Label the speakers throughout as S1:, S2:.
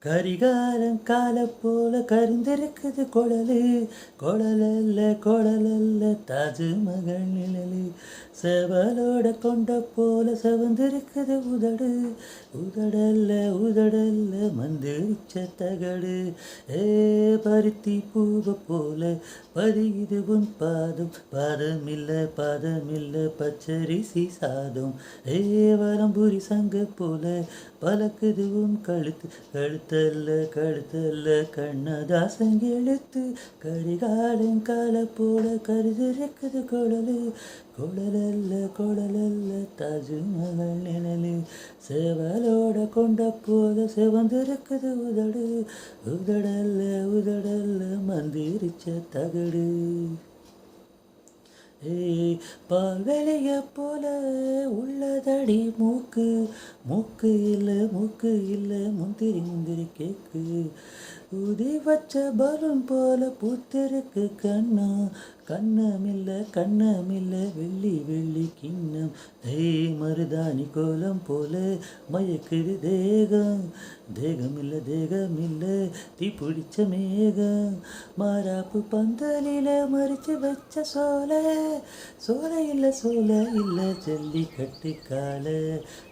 S1: கரிகாலன் கால போல கரிந்திருக்குது குழலு, குழலல்ல குழலல்ல தாஜ்மஹல் நிழலு. செவலோட கொண்ட போல செவந்திருக்குது உதடு, உதடல்ல உதடல்ல மந்திரிச்ச தகடு. ஏ பருத்தி பூவ போல பதியுது உன் பாதம், பாதமில்ல பாதமில்ல பச்சரிசி சாதம். ஏ வலம்புரி சங்க போல பலக்குது உன் கழுத்து, கழுத்தல்ல கழுத்தல்ல கண்ணதாசன் எழுத்து. கரிகாலன் கால போல கருதிருக்குது குழலு, குழலல்ல குழலல்ல தாஜ்மஹல் நிழலு. சேவலோட கொண்ட போல சிவந்திருக்குது உதடு, உதடல்ல உதடல்ல மந்திரிச்ச தகடு. ஏய் பால்வெளிய போல உள்ளதடி மூக்கு, மூக்கு இல்லை முந்திரி முந்திரி கேக்கு. ஊதி வச்ச பலூன் போல பூத்திருக்கு கண்ணம், கண்ணமில்ல வெள்ளி வெள்ளி கிண்ணம். ஏய் மருதாணி கோலம் போல மயக்குது தேகம், தேகமில்ல தீ பிடிச்ச மேகம். மாறாப்பு பந்தலில மறிச்சு வச்ச சோலை இல்ல ஜல்லிக்கட்டு கால.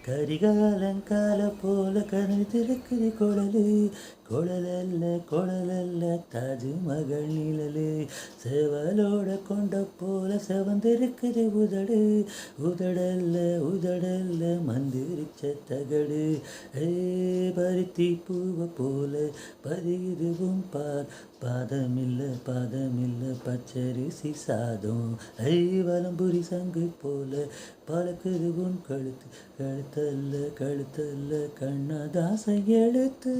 S1: கரிகாலன் கால போல கருதிருக்குது குழலு, குழலல்ல தாஜ்மஹல் நிழலு. சேவலோட கொண்ட போல செவந்திருக்குது உதடு, உதடல்ல மந்திரிச்ச தகடு. ஏ பருத்தி பூவ போல பதியுதுவும் பாதமில்ல பச்சரிசி சாதம். ஐ வலம்புரி சங்கு போல பழக்குது உன் கழுத்து, கழுத்தல்ல கண்ணதாசன் எழுத்து.